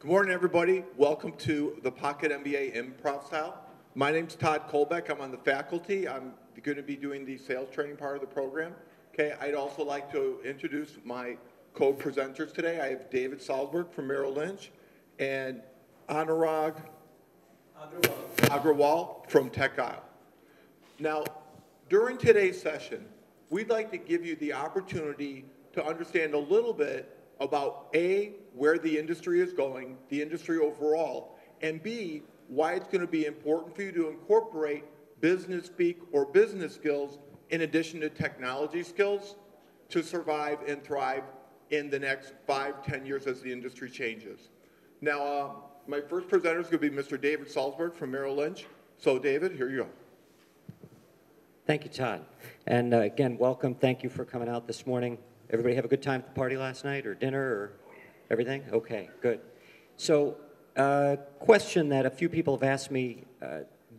Good morning, everybody. Welcome to the Pocket MBA Improv Style. My name's Todd Kolbeck. I'm on the faculty. I'm going to be doing the sales training part of the program. Okay, I'd also like to introduce my co-presenters today. I have David Salzburg from Merrill Lynch and Anurag Agrawal from Tech Isle. Now, during today's session, we'd like to give you the opportunity to understand a little bit about A, where the industry is going, the industry overall, and B, why it's going to be important for you to incorporate business speak or business skills in addition to technology skills to survive and thrive in the next 5-10 years as the industry changes. Now, my first presenter is going to be Mr. David Salzburg from Merrill Lynch. So, David, here you go. Thank you, Todd. And again, welcome. Thank you for coming out this morning. Everybody have a good time at the party last night, or dinner, or everything? Okay, good. So, question that a few people have asked me,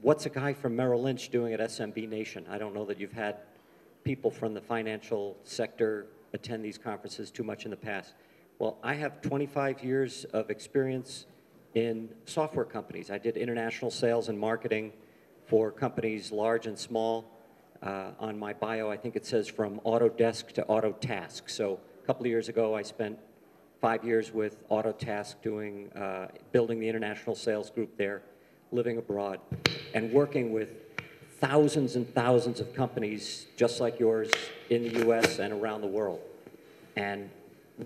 what's a guy from Merrill Lynch doing at SMBNation? I don't know that you've had people from the financial sector attend these conferences too much in the past. Well, I have 25 years of experience in software companies. I did international sales and marketing for companies large and small. On my bio, I think it says from Autodesk to Autotask. So a couple of years ago, I spent 5 years with Autotask doing, building the international sales group there, living abroad, and working with thousands and thousands of companies just like yours in the US and around the world. And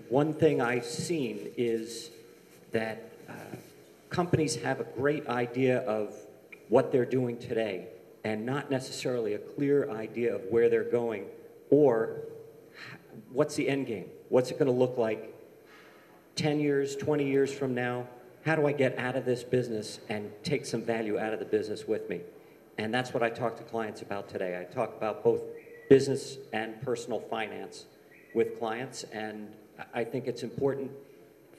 one thing I've seen is that companies have a great idea of what they're doing today, and not necessarily a clear idea of where they're going or what's the end game. What's it going to look like 10 years, 20 years from now? How do I get out of this business and take some value out of the business with me? And that's what I talk to clients about today. I talk about both business and personal finance with clients, and I think it's important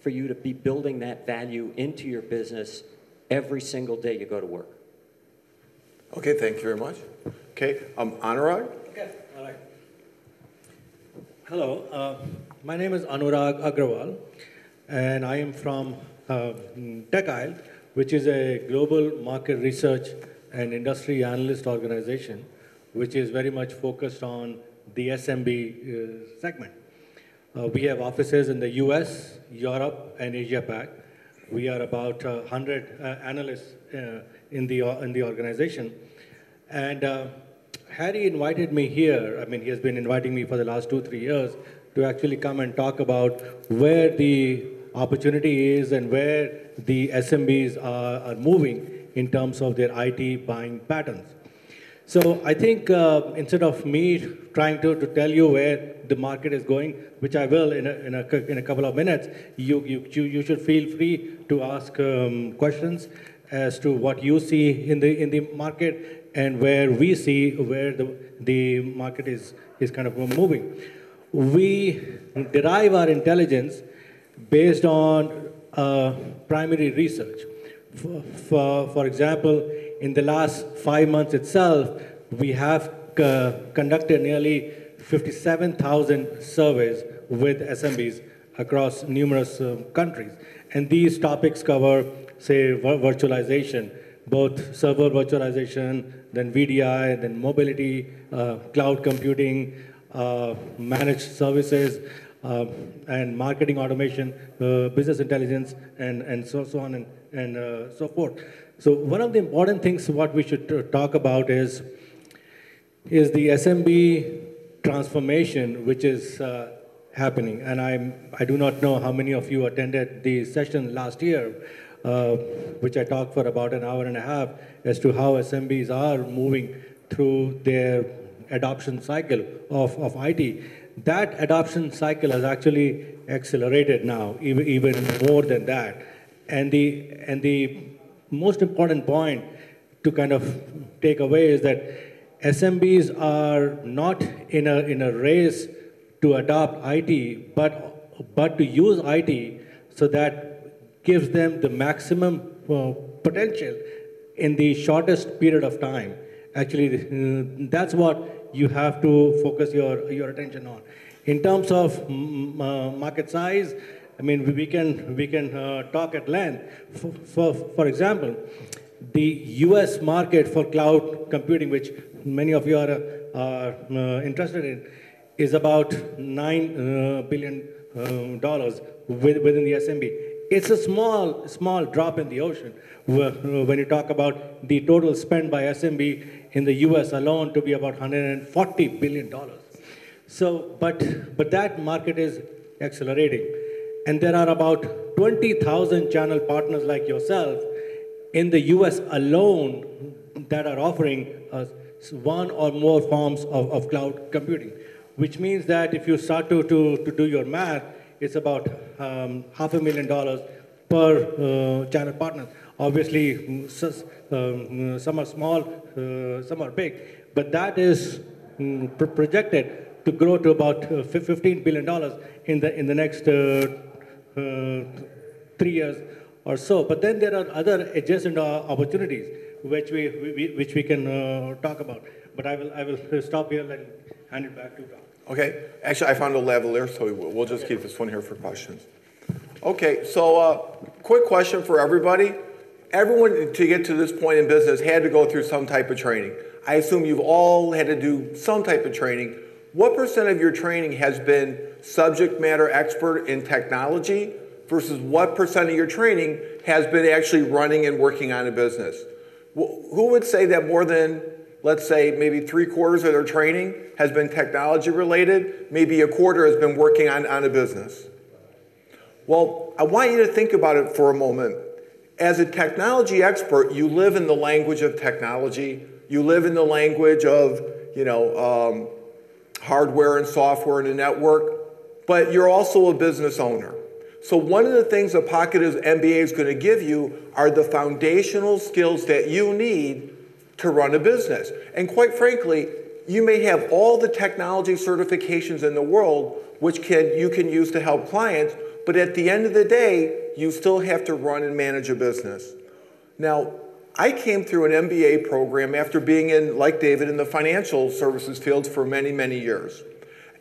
for you to be building that value into your business every single day you go to work. Okay, thank you very much. Okay, Anurag? Okay, all right. Hello, my name is Anurag Agrawal, and I am from Tech Isle, which is a global market research and industry analyst organization, which is very much focused on the SMB segment. We have offices in the US, Europe, and Asia Pac. We are about 100 analysts in the organization. And Harry invited me here. I mean, he has been inviting me for the last 2-3 years to actually come and talk about where the opportunity is and where the SMBs are moving in terms of their IT buying patterns. So I think instead of me trying to tell you where the market is going, which I will in a couple of minutes, you should feel free to ask questions as to what you see in the market and where we see where the market is kind of moving. We derive our intelligence based on primary research. For example, in the last 5 months itself, we have conducted nearly 57,000 surveys with SMBs across numerous countries. And these topics cover, say, virtualization, both server virtualization, then VDI, then mobility, cloud computing, managed services, and marketing automation, business intelligence, and so on and so forth. So one of the important things what we should talk about is the SMB transformation, which is happening. And I do not know how many of you attended the session last year, which I talked for about an hour and a half as to how SMBs are moving through their adoption cycle of IT. That adoption cycle has actually accelerated now, even more than that. And the most important point to kind of take away is that SMBs are not in a race to adopt IT, but to use IT so that gives them the maximum potential in the shortest period of time. Actually, that's what you have to focus your attention on. In terms of market size, I mean, we can talk at length. For example, the U.S. market for cloud computing, which many of you are interested in, is about $9 billion within the SMB. It's a small drop in the ocean when you talk about the total spend by SMB in the U.S. alone to be about $140 billion. So, but that market is accelerating. And there are about 20,000 channel partners like yourself in the US alone that are offering one or more forms of cloud computing, which means that if you start to do your math, it's about $500,000 per channel partner. Obviously, some are small, some are big, but that is projected to grow to about $15 billion in the next 3 years or so. But then there are other adjacent opportunities which we can talk about. But I will stop here and hand it back to Tom. Okay. Actually, I found a lavalier, so we'll just keep this one here for questions. Okay, so quick question for everybody. Everyone, to get to this point in business, had to go through some type of training. I assume you've all had to do some type of training. What % of your training has been subject matter expert in technology versus what % of your training has been actually running and working on a business? Who would say that more than, let's say, maybe 3/4 of their training has been technology related, maybe a quarter has been working on a business? Well, I want you to think about it for a moment. As a technology expert, you live in the language of technology. You live in the language of, hardware and software and a network, but you're also a business owner. So one of the things a Pocket MBA is going to give you are the foundational skills that you need to run a business. And quite frankly, you may have all the technology certifications in the world which you can use to help clients, but at the end of the day, you still have to run and manage a business. Now, I came through an MBA program after being in, like David, in the financial services field for many, many years.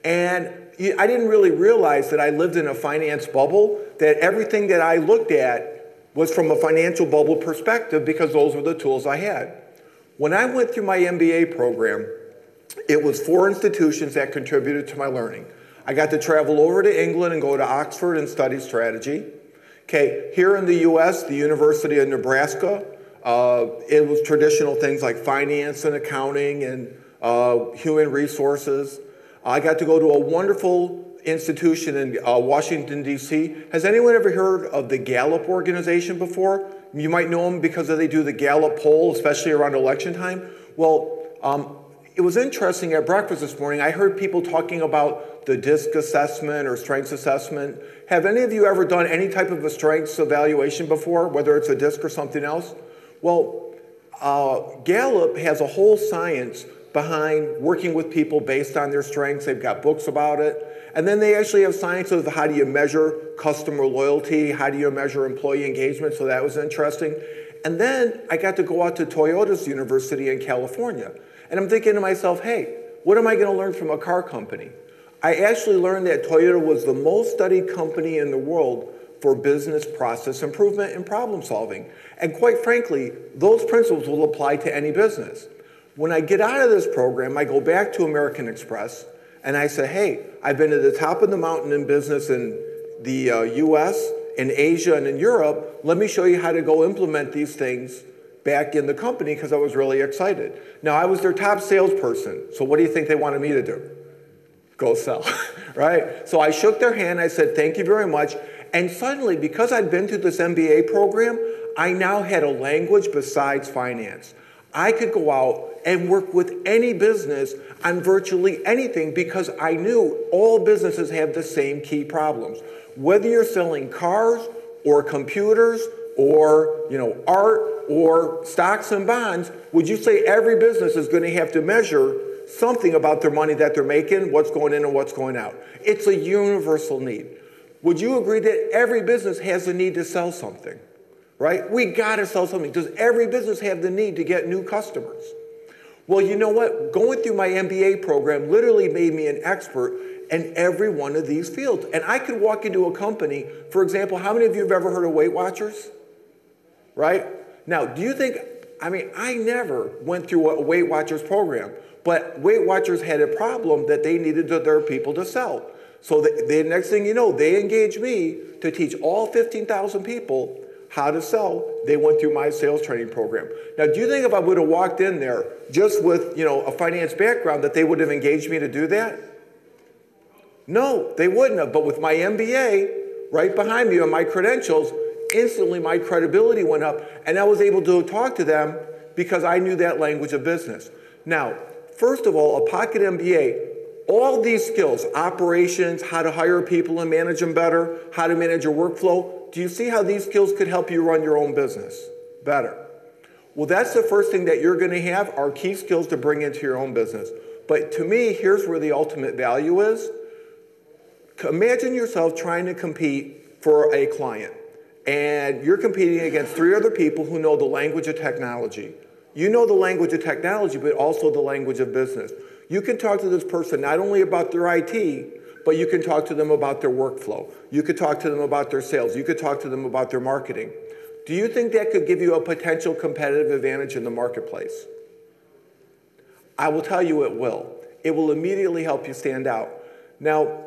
And I didn't really realize that I lived in a finance bubble, that everything that I looked at was from a financial bubble perspective because those were the tools I had. When I went through my MBA program, it was 4 institutions that contributed to my learning. I got to travel over to England and go to Oxford and study strategy. Okay, here in the US, the University of Nebraska, it was traditional things like finance and accounting and human resources. I got to go to a wonderful institution in Washington, D.C. Has anyone ever heard of the Gallup organization before? You might know them because they do the Gallup poll, especially around election time. Well, it was interesting at breakfast this morning. I heard people talking about the DISC assessment or strengths assessment. Have any of you ever done any type of a strengths evaluation before, whether it's a DISC or something else? Well, Gallup has a whole science behind working with people based on their strengths. They've got books about it. And then they actually have science of how do you measure customer loyalty, how do you measure employee engagement, so that was interesting. And then I got to go out to Toyota's University in California. And I'm thinking to myself, hey, what am I going to learn from a car company? I actually learned that Toyota was the most studied company in the world for business process improvement and problem solving. And quite frankly, those principles will apply to any business. When I get out of this program, I go back to American Express and I say, hey, I've been to the top of the mountain in business in the US, in Asia, and in Europe. Let me show you how to go implement these things back in the company because I was really excited. Now, I was their top salesperson. So what do you think they wanted me to do? Go sell, right? So I shook their hand. I said, thank you very much. And suddenly, because I'd been through this MBA program, I now had a language besides finance. I could go out and work with any business on virtually anything because I knew all businesses have the same key problems. Whether you're selling cars or computers or art or stocks and bonds, would you say every business is going to have to measure something about their money that they're making, what's going in and what's going out? It's a universal need. Would you agree that every business has the need to sell something? Right? We got to sell something. Does every business have the need to get new customers? Well, you know what? Going through my MBA program literally made me an expert in every one of these fields. And I could walk into a company, for example, how many of you have ever heard of Weight Watchers? Right? Now, do you think, I mean, I never went through a Weight Watchers program, but Weight Watchers had a problem that they needed their people to sell. So the next thing you know, they engaged me to teach all 15,000 people how to sell. They went through my sales training program. Now, do you think if I would have walked in there just with, a finance background that they would have engaged me to do that? No, they wouldn't have. But with my MBA right behind me on my credentials, instantly my credibility went up, and I was able to talk to them because I knew that language of business. Now, first of all, a Pocket MBA, all these skills, operations, how to hire people and manage them better, how to manage your workflow, do you see how these skills could help you run your own business better? Well, that's the first thing that you're going to have are key skills to bring into your own business. But to me, here's where the ultimate value is. Imagine yourself trying to compete for a client, and you're competing against 3 other people who know the language of technology. You know the language of technology, but also the language of business. You can talk to this person not only about their IT, but you can talk to them about their workflow. You could talk to them about their sales. You could talk to them about their marketing. Do you think that could give you a potential competitive advantage in the marketplace? I will tell you it will. It will immediately help you stand out. Now,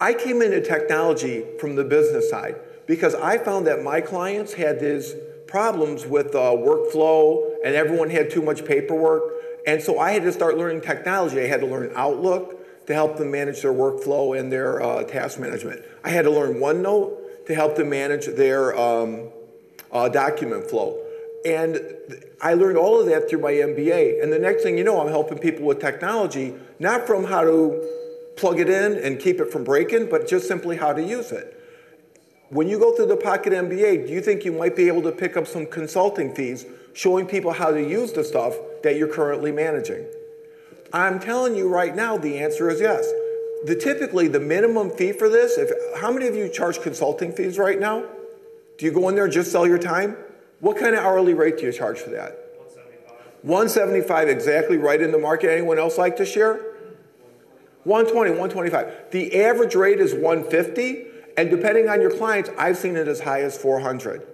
I came into technology from the business side because I found that my clients had these problems with workflow and everyone had too much paperwork. And so I had to start learning technology. I had to learn Outlook to help them manage their workflow and their task management. I had to learn OneNote to help them manage their document flow. And I learned all of that through my MBA. And the next thing you know, I'm helping people with technology, not from how to plug it in and keep it from breaking, but just simply how to use it. When you go through the Pocket MBA, do you think you might be able to pick up some consulting fees showing people how to use the stuff that you're currently managing? I'm telling you right now, the answer is yes. Typically, the minimum fee for this, how many of you charge consulting fees right now? Do you go in there and just sell your time? What kind of hourly rate do you charge for that? 175, exactly right in the market. Anyone else like to share? 120, 125. The average rate is 150, and depending on your clients, I've seen it as high as 400.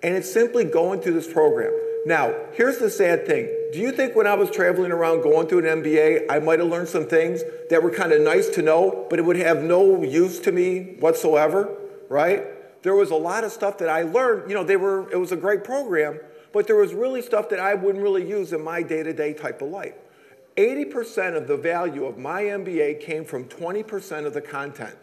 And it's simply going through this program. Now, here's the sad thing. Do you think when I was traveling around going through an MBA, I might have learned some things that were kind of nice to know, but it would have no use to me whatsoever, right? There was a lot of stuff that I learned, it was a great program, but there was really stuff that I wouldn't really use in my day-to-day type of life. 80% of the value of my MBA came from 20% of the content.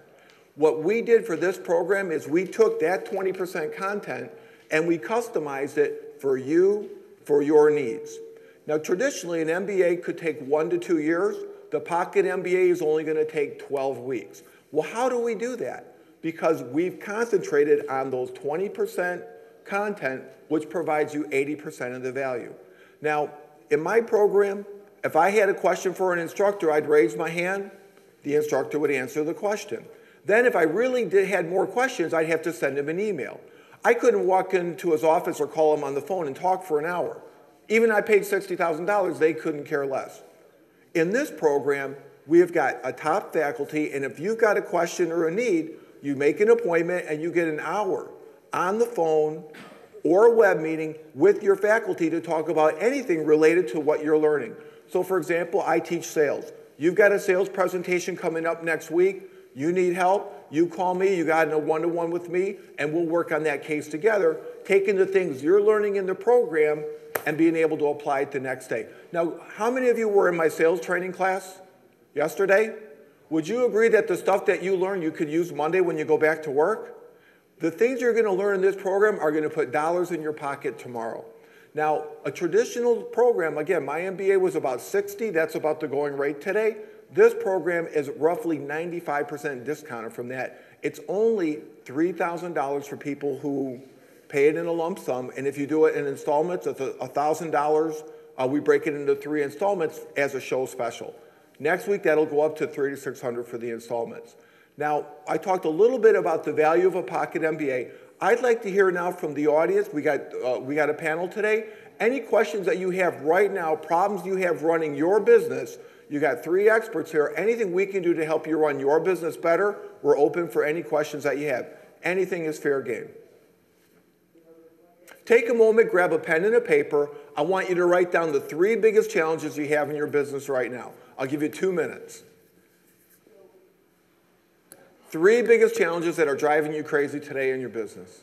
What we did for this program is we took that 20% content and we customized it for you, for your needs. Now, traditionally, an MBA could take 1 to 2 years. The Pocket MBA is only going to take 12 weeks. Well, how do we do that? Because we've concentrated on those 20% content, which provides you 80% of the value. Now, in my program, if I had a question for an instructor, I'd raise my hand. The instructor would answer the question. Then if I really had more questions, I'd have to send him an email. I couldn't walk into his office or call him on the phone and talk for an hour. Even I paid $60,000, they couldn't care less. In this program, we have got a top faculty, and if you've got a question or a need, you make an appointment and you get an hour on the phone or a web meeting with your faculty to talk about anything related to what you're learning. So for example, I teach sales. You've got a sales presentation coming up next week. You need help, you call me, you got a one-to-one with me, and we'll work on that case together, taking the things you're learning in the program and being able to apply it the next day. Now, how many of you were in my sales training class yesterday? Would you agree that the stuff that you learn you could use Monday when you go back to work? The things you're going to learn in this program are going to put dollars in your pocket tomorrow. Now, a traditional program, again, my MBA was about 60, that's about the going rate today. This program is roughly 95% discounted from that. It's only $3,000 for people who pay it in a lump sum, and if you do it in installments, it's $1,000. We break it into 3 installments as a show special. Next week, that'll go up to $3,600 for the installments. Now, I talked a little bit about the value of a Pocket MBA. I'd like to hear now from the audience. We got a panel today, Any questions that you have right now, problems you have running your business, you got 3 experts here. Anything we can do to help you run your business better, we're open for any questions that you have. Anything is fair game. Take a moment, grab a pen and a paper. I want you to write down the 3 biggest challenges you have in your business right now. I'll give you 2 minutes. 3 biggest challenges that are driving you crazy today in your business.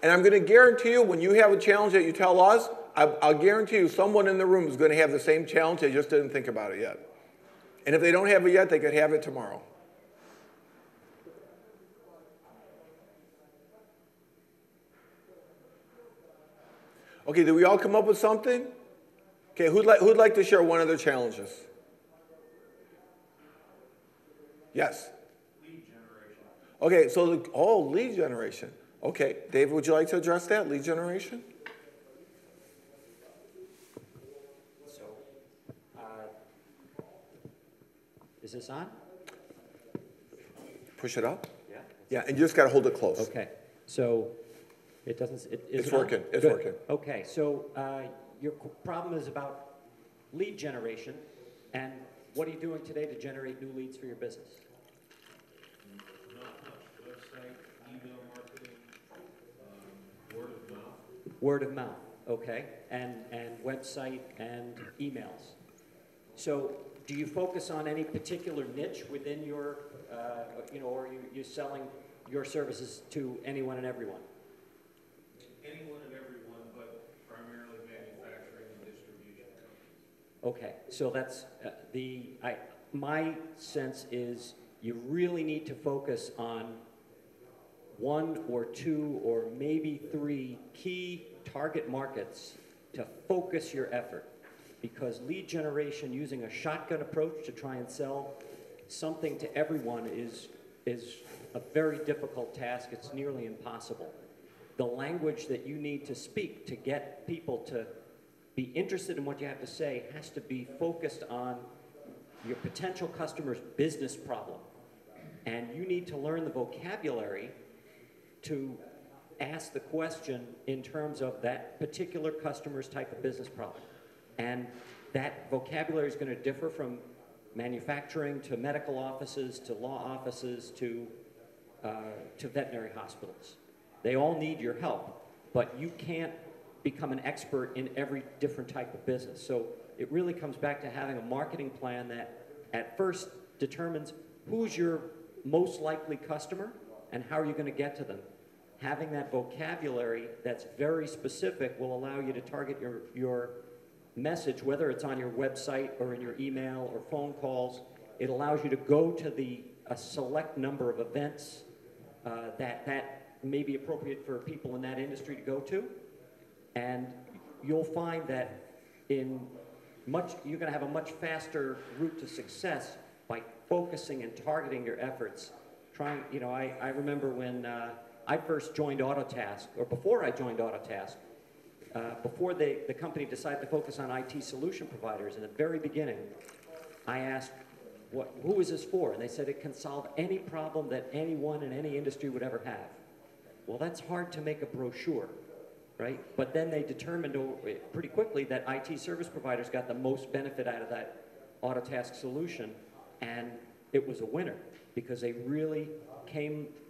And I'm going to guarantee you, when you have a challenge that you tell us, I'll guarantee you someone in the room is going to have the same challenge. They just didn't think about it yet. And if they don't have it yet, they could have it tomorrow. Okay, did we all come up with something? Okay, who'd like to share one of their challenges? Yes? Lead generation. Okay, so, lead generation. Okay, David, would you like to address that, lead generation? So, is this on? Push it up? Yeah. Yeah, and you just got to hold it close. Okay, so it doesn't, it's working, it's working. Okay, so your problem is about lead generation, and what are you doing today to generate new leads for your business? Word of mouth, okay, and website and emails. So do you focus on any particular niche within your, or you're selling your services to anyone and everyone? Anyone and everyone, but primarily manufacturing and distribution. Okay, so that's my sense is you really need to focus on 1 or 2 or maybe 3 key target markets to focus your effort, because lead generation using a shotgun approach to try and sell something to everyone is a very difficult task. It's nearly impossible. The language that you need to speak to get people to be interested in what you have to say has to be focused on your potential customer's business problem, and you need to learn the vocabulary to ask the question in terms of that particular customer's type of business problem. And that vocabulary is going to differ from manufacturing to medical offices to law offices to veterinary hospitals. They all need your help, but you can't become an expert in every different type of business. So it really comes back to having a marketing plan that at first determines who's your most likely customer and how are you going to get to them. Having that vocabulary that's very specific will allow you to target your message, whether it's on your website or in your email or phone calls. It allows you to go to a select number of events that may be appropriate for people in that industry to go to. And you'll find that you're going to have a much faster route to success by focusing and targeting your efforts. I remember when I first joined Autotask, or before I joined Autotask, before the company decided to focus on IT solution providers, in the very beginning, I asked, who is this for? And they said it can solve any problem that anyone in any industry would ever have. Well, that's hard to make a brochure, right? But then they determined pretty quickly that IT service providers got the most benefit out of that Autotask solution, and it was a winner because they really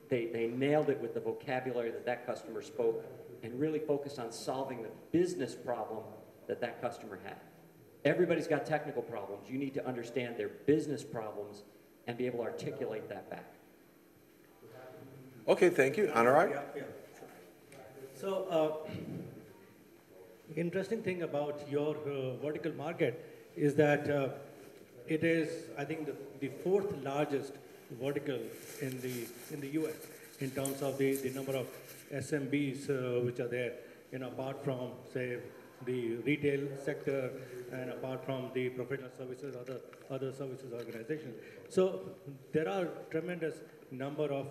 they nailed it with the vocabulary that customer spoke and really focused on solving the business problem that customer had. Everybody's got technical problems. You need to understand their business problems and be able to articulate that back. Okay, thank you. Anurag? Yeah. So, interesting thing about your vertical market is that it is, I think, the 4th largest vertical in the U.S. in terms of the number of SMBs which are there, apart from, say, the retail sector, and apart from the professional services, other services organizations. So there are tremendous number of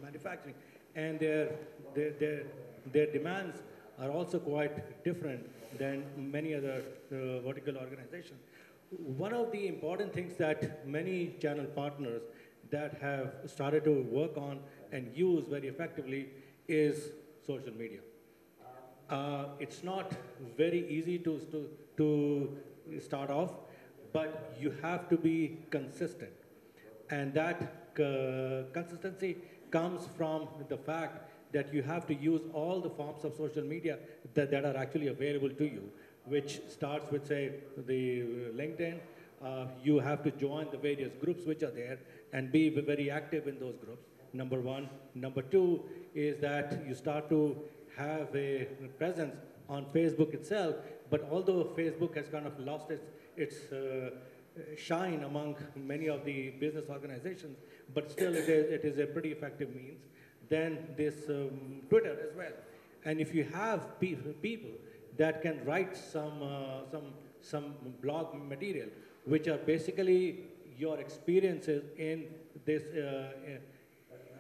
manufacturing, and their demands are also quite different than many other vertical organizations. One of the important things that many channel partners that have started to work on and use very effectively is social media. It's not very easy to start off, but you have to be consistent. And that consistency comes from the fact that you have to use all the forms of social media that are actually available to you, which starts with, say, the LinkedIn. You have to join the various groups which are there and be very active in those groups, number one. Number two is that you start to have a presence on Facebook itself, but although Facebook has kind of lost its shine among many of the business organizations, but still it is a pretty effective means. Then this Twitter as well. And if you have people that can write some blog material, which are basically your experiences in this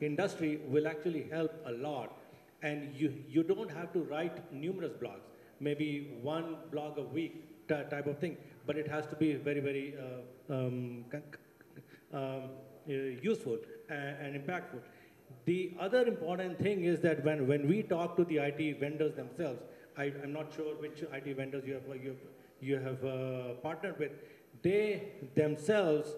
industry, will actually help a lot. And you don't have to write numerous blogs, maybe one blog a week type of thing, but it has to be very, very useful and impactful. The other important thing is that when we talk to the IT vendors themselves, I'm not sure which IT vendors you have partnered with, they themselves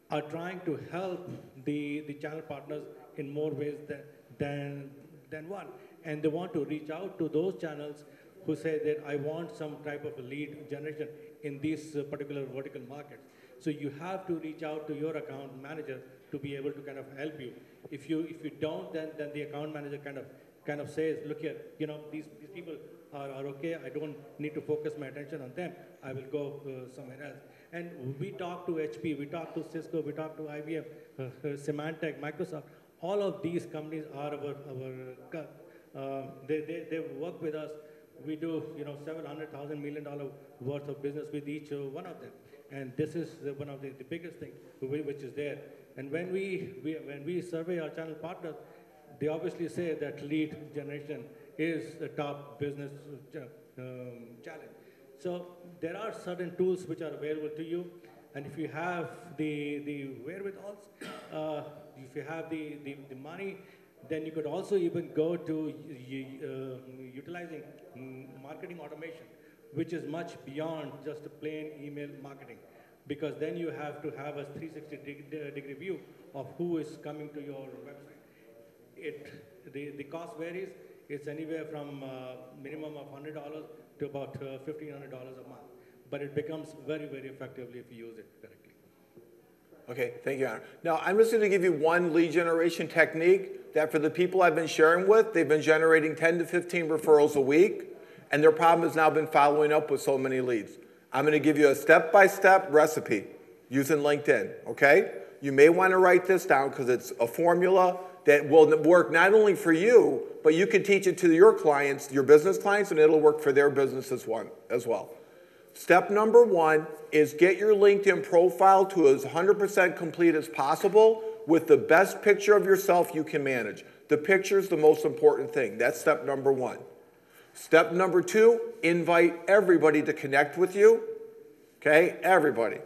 are trying to help the channel partners in more ways than one. And they want to reach out to those channels who say that I want some type of a lead generation in these particular vertical markets. So you have to reach out to your account manager to be able to kind of help you. If you don't, then the account manager kind of says, look here, these people are okay. I don't need to focus my attention on them. I will go somewhere else. And we talk to HP, we talk to Cisco, we talk to IBM, Symantec, Microsoft. All of these companies are they work with us. We do several $100,000 million worth of business with each one of them. And this is one of the biggest things which is there. And when we survey our channel partners, they obviously say that lead generation is the top business challenge. So there are certain tools which are available to you, and if you have the wherewithals, if you have the money, then you could also even go to utilizing marketing automation, which is much beyond just a plain email marketing, because then you have to have a 360-degree view of who is coming to your website. The cost varies. It's anywhere from minimum of $100 to about $1,500 a month. But it becomes very, very effectively if you use it correctly. Okay, thank you, Anna. Now, I'm just going to give you one lead generation technique that for the people I've been sharing with, they've been generating 10 to 15 referrals a week, and their problem has now been following up with so many leads. I'm going to give you a step-by-step recipe using LinkedIn, okay? You may want to write this down because it's a formula that will work not only for you, but you can teach it to your clients, your business clients, and it'll work for their business as well. Step number one is get your LinkedIn profile to as 100% complete as possible with the best picture of yourself you can manage. The picture is the most important thing. That's step number one. Step number two, invite everybody to connect with you. Okay, everybody.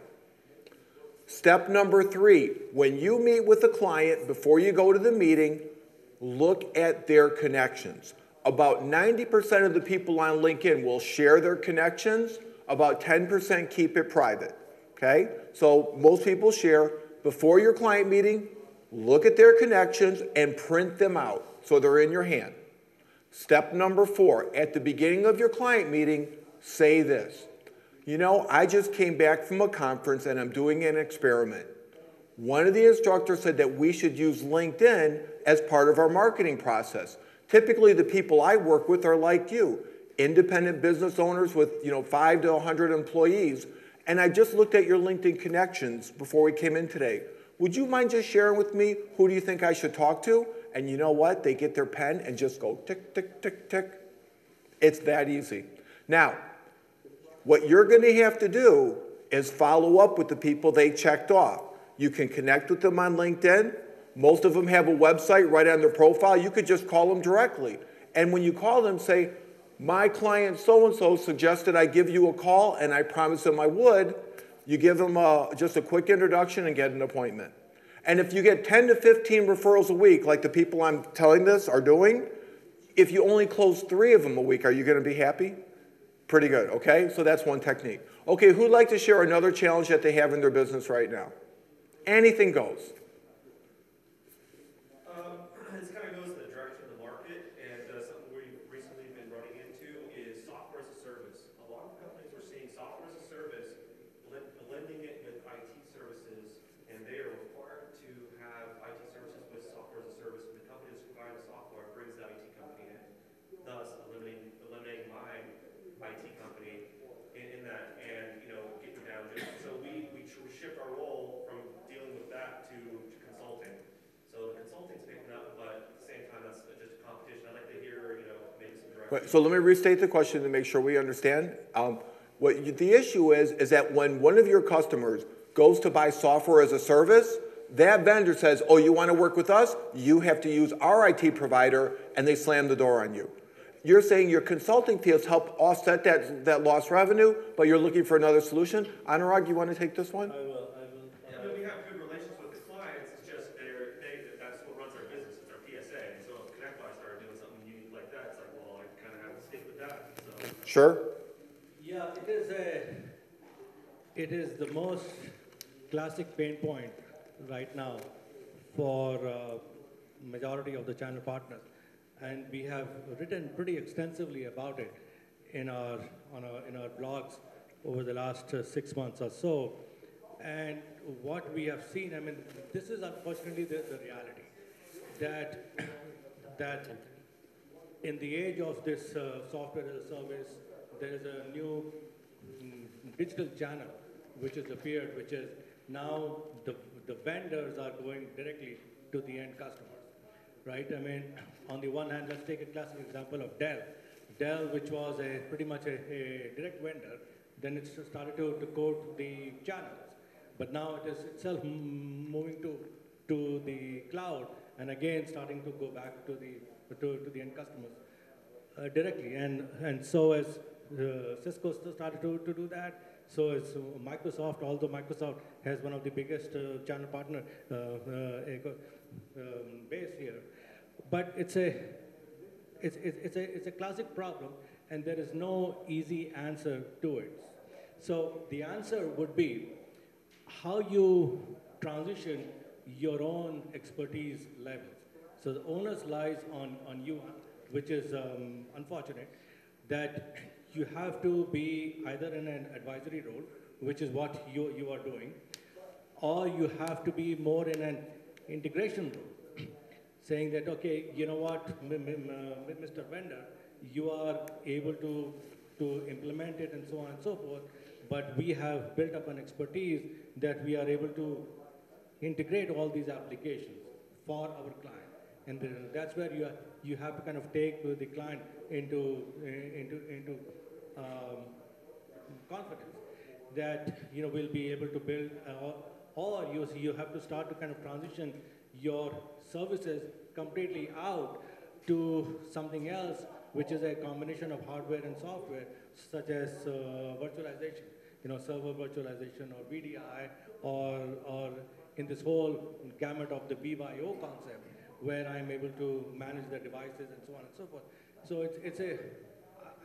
Step number three, when you meet with a client, before you go to the meeting, look at their connections. About 90% of the people on LinkedIn will share their connections. About 10% keep it private, okay? So most people share. Before your client meeting, look at their connections and print them out so they're in your hand. Step number four, at the beginning of your client meeting, say this. I just came back from a conference and I'm doing an experiment. One of the instructors said that we should use LinkedIn as part of our marketing process. Typically, the people I work with are like you, independent business owners with 5 to 100 employees. And I just looked at your LinkedIn connections before we came in today. Would you mind just sharing with me who do you think I should talk to? And you know what? They get their pen and just go tick, tick, tick, tick. It's that easy. Now, What you're going to have to do is follow up with the people they checked off. You can connect with them on LinkedIn. Most of them have a website right on their profile. You could just call them directly. And when you call them, say, my client so-and-so suggested I give you a call, and I promised them I would. You give them just a quick introduction and get an appointment. And if you get 10 to 15 referrals a week, like the people I'm telling this are doing, if you only close 3 of them a week, are you going to be happy? Pretty good, okay? So that's one technique. Okay, who'd like to share another challenge that they have in their business right now? Anything goes. This kind of goes in the direction of the market, and something we've recently been running into is software as a service. A lot of companies we're seeing software as a service, blending it with IT services, and they are required to have IT services with software as a service. And the company that's providing the software brings the IT company in, thus eliminating my IT company in that, and getting down to it. So we shift our role from dealing with that to consulting. So the consulting's picking up, but at the same time, that's just a competition. I'd like to hear, maybe some direction. So let me restate the question to make sure we understand. The issue is that when one of your customers goes to buy software as a service, that vendor says, oh, you want to work with us? You have to use our IT provider, and they slam the door on you. You're saying your consulting fees help offset that lost revenue, but you're looking for another solution? Anurag, you want to take this one? I will. Yeah, we have good relations with the clients. It's just that's what runs our business. It's our PSA. And so if ConnectBuy started doing something unique like that, it's like, well, I kind of have to stick with that. So. Sure. Yeah, it is the most classic pain point right now for majority of the channel partners. And we have written pretty extensively about it in our blogs over the last 6 months or so. And what we have seen, I mean, this is unfortunately the reality, that in the age of this software as a service, there is a new digital channel which has appeared, which is now the vendors are going directly to the end customers. Right? I mean, on the one hand, let's take a classic example of Dell. Dell, which was pretty much a direct vendor, then it started to go to the channels. But now it is itself moving to the cloud, and again starting to go back to the end customers directly. And so as Cisco started to do that, so is Microsoft, although Microsoft has one of the biggest channel partner base here. But it's a classic problem, and there is no easy answer to it. So the answer would be how you transition your own expertise levels. So the onus lies on you, which is unfortunate, that you have to be either in an advisory role, which is what you are doing, or you have to be more in an integration role, saying that, okay, you know what, Mr. Vendor, you are able to implement it and so on and so forth, but we have built up an expertise that we are able to integrate all these applications for our client. And that's where you have to kind of take the client into confidence that we'll be able to build, or you have to start to kind of transition your services completely out to something else, which is a combination of hardware and software, such as virtualization, server virtualization or VDI, or in this whole gamut of the BYO concept, where I'm able to manage the devices and so on and so forth. So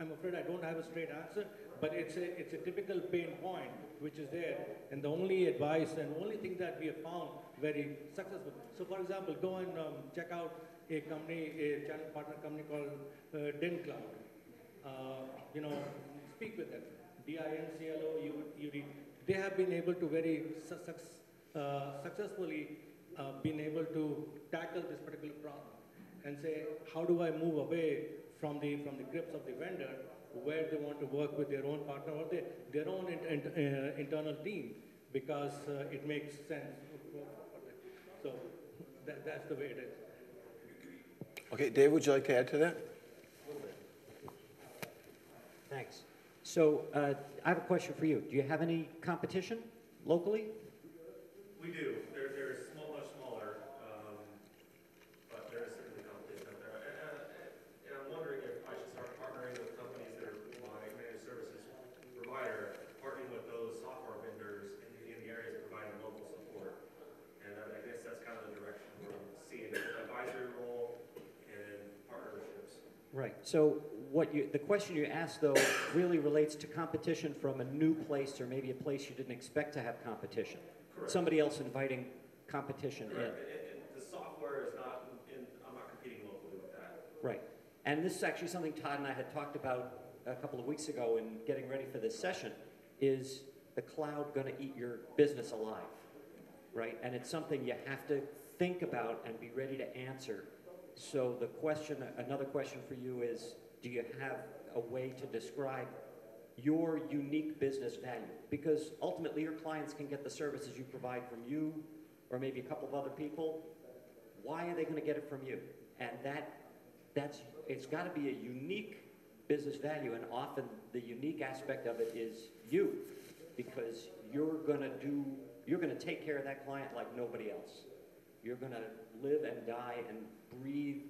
I'm afraid I don't have a straight answer, but it's a typical pain point which is there, and the only advice and only thing that we have found very successful. So for example, go and check out a channel partner company called DinCloud. Speak with them. DINCLO, they have been able to very successfully been able to tackle this particular problem and say, how do I move away from the grips of the vendor, where they want to work with their own partner or their own internal team, because it makes sense. So that's the way it is. Okay, Dave, would you like to add to that? Thanks. So I have a question for you. Do you have any competition locally? We do. They're small, much smaller, but there is certainly competition out there. And I'm wondering if I should start partnering with companies that are my managed services provider, partnering with those software vendors in the areas providing local support. And I guess that's kind of the direction we're seeing, advisory role and partnerships. Right. So the question you asked, though, really relates to competition from a new place or maybe a place you didn't expect to have competition. Correct. Somebody else inviting competition Correct. in. And the software is not, I'm not competing locally with that. Right. And this is actually something Todd and I had talked about a couple of weeks ago in getting ready for this session. Is the cloud going to eat your business alive? Right? And it's something you have to think about and be ready to answer. So the question, another question for you is, do you have a way to describe your unique business value? Because ultimately your clients can get the services you provide from you or maybe a couple of other people. Why are they going to get it from you? And it's got to be a unique business value, and often the unique aspect of it is you, because you're going to take care of that client like nobody else. You're going to live and die and breathe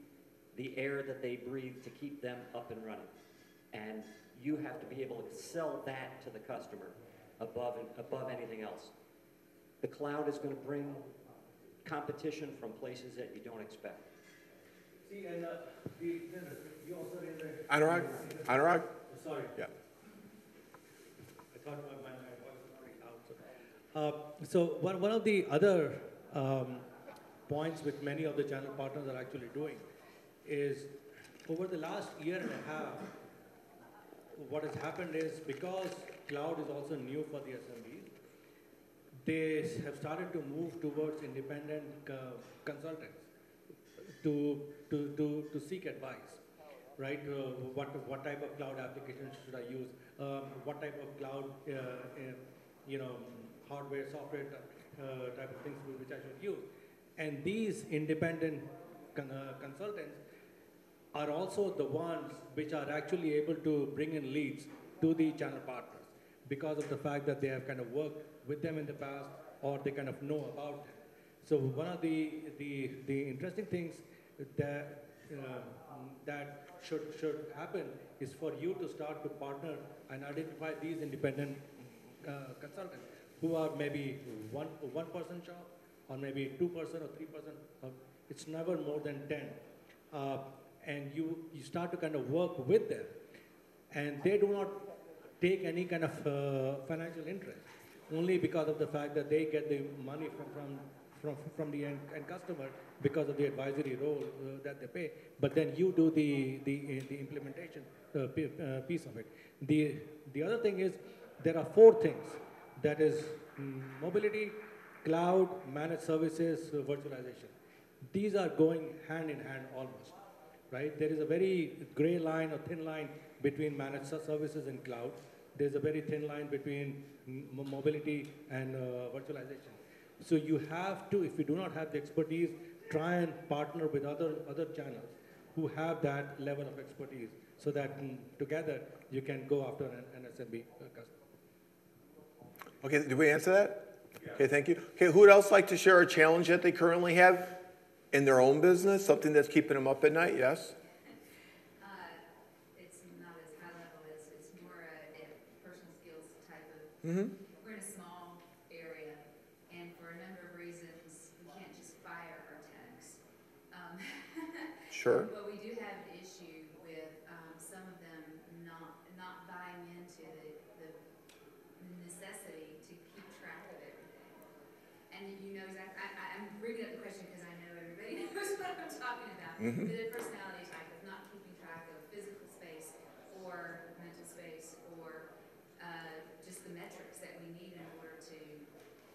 the air that they breathe to keep them up and running. And you have to be able to sell that to the customer above anything else. The cloud is going to bring competition from places that you don't expect. See, and you also raised a... Anurag? Sorry. Yeah. I thought my voice was already out. So one of the other points which many of the channel partners are actually doing is over the last year and a half, what has happened is because cloud is also new for the SMBs, they have started to move towards independent consultants to seek advice, right? What type of cloud application should I use? What type of cloud, hardware, software type of things which I should use? And these independent consultants are also the ones which are actually able to bring in leads to the channel partners because of the fact that they have kind of worked with them in the past or they kind of know about them. So one of the interesting things that should happen is for you to start to partner and identify these independent consultants who are maybe one person shop or maybe 2% or 3%. It's never more than 10. And you start to kind of work with them, and they do not take any kind of financial interest, only because of the fact that they get the money from the end customer because of the advisory role that they pay. But then you do the implementation piece of it. The other thing is there are 4 things. That is mobility, cloud, managed services, virtualization. These are going hand in hand almost, right? There is a very gray line or thin line between managed services and cloud. There's a very thin line between mobility and virtualization. So you have to, if you do not have the expertise, try and partner with other channels who have that level of expertise so that together you can go after an SMB customer. Okay, did we answer that? Yeah. Okay, thank you. Okay, who would else like to share a challenge that they currently have in their own business, something that's keeping them up at night? Yes? It's not as high level, it's more a personal skills type of, we're in a small area, and for a number of reasons, we can't just fire our techs. Sure. But we do have an issue with some of them not buying into the necessity to keep track of everything. And you know exactly, I'm bringing up the question because I know everybody knows what I'm talking about. The personality type of not keeping track of physical space or mental space or just the metrics that we need in order to,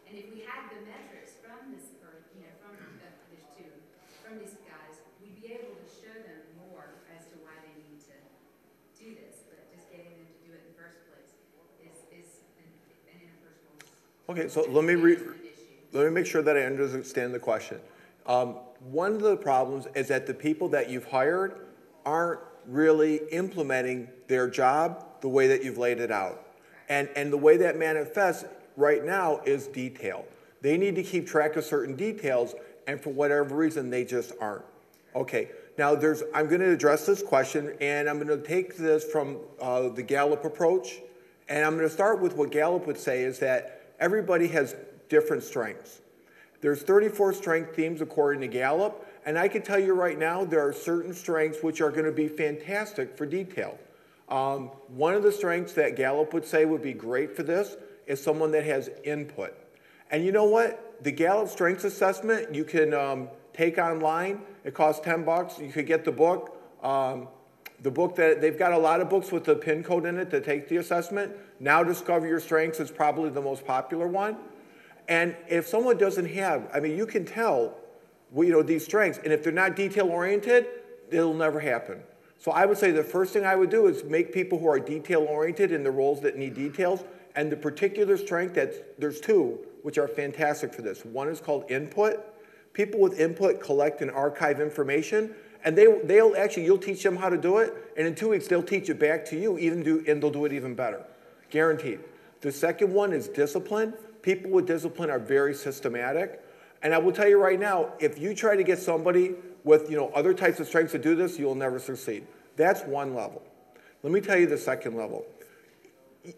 and if we had the metrics from this, from these guys, we'd be able to show them more as to why they need to do this, but just getting them to do it in the first place is an interpersonal issue. Okay, so let me make sure that I understand the question. One of the problems is that the people that you've hired aren't really implementing their job the way that you've laid it out. And the way that manifests right now is detail. They need to keep track of certain details, and for whatever reason, they just aren't. Okay, now I'm going to address this question, and I'm going to take this from the Gallup approach, and I'm going to start with what Gallup would say is that everybody has different strengths. There's 34 strength themes according to Gallup, and I can tell you right now there are certain strengths which are going to be fantastic for detail. One of the strengths that Gallup would say would be great for this is someone that has input. And you know what? The Gallup Strengths Assessment you can take online. It costs $10. You could get the book. The book that they've got a lot of books with the PIN code in it to take the assessment. Now Discover Your Strengths is probably the most popular one. And if someone doesn't have, I mean, you can tell, these strengths, and if they're not detail-oriented, it'll never happen. So I would say the first thing I would do is make people who are detail-oriented in the roles that need details, and the particular strength there's two, which are fantastic for this. One is called input. People with input collect and archive information, and you'll teach them how to do it, and in 2 weeks they'll teach it back to you, and they'll do it even better, guaranteed. The second one is discipline. People with discipline are very systematic, and I will tell you right now, if you try to get somebody with other types of strengths to do this, you'll never succeed. That's one level. Let me tell you the second level.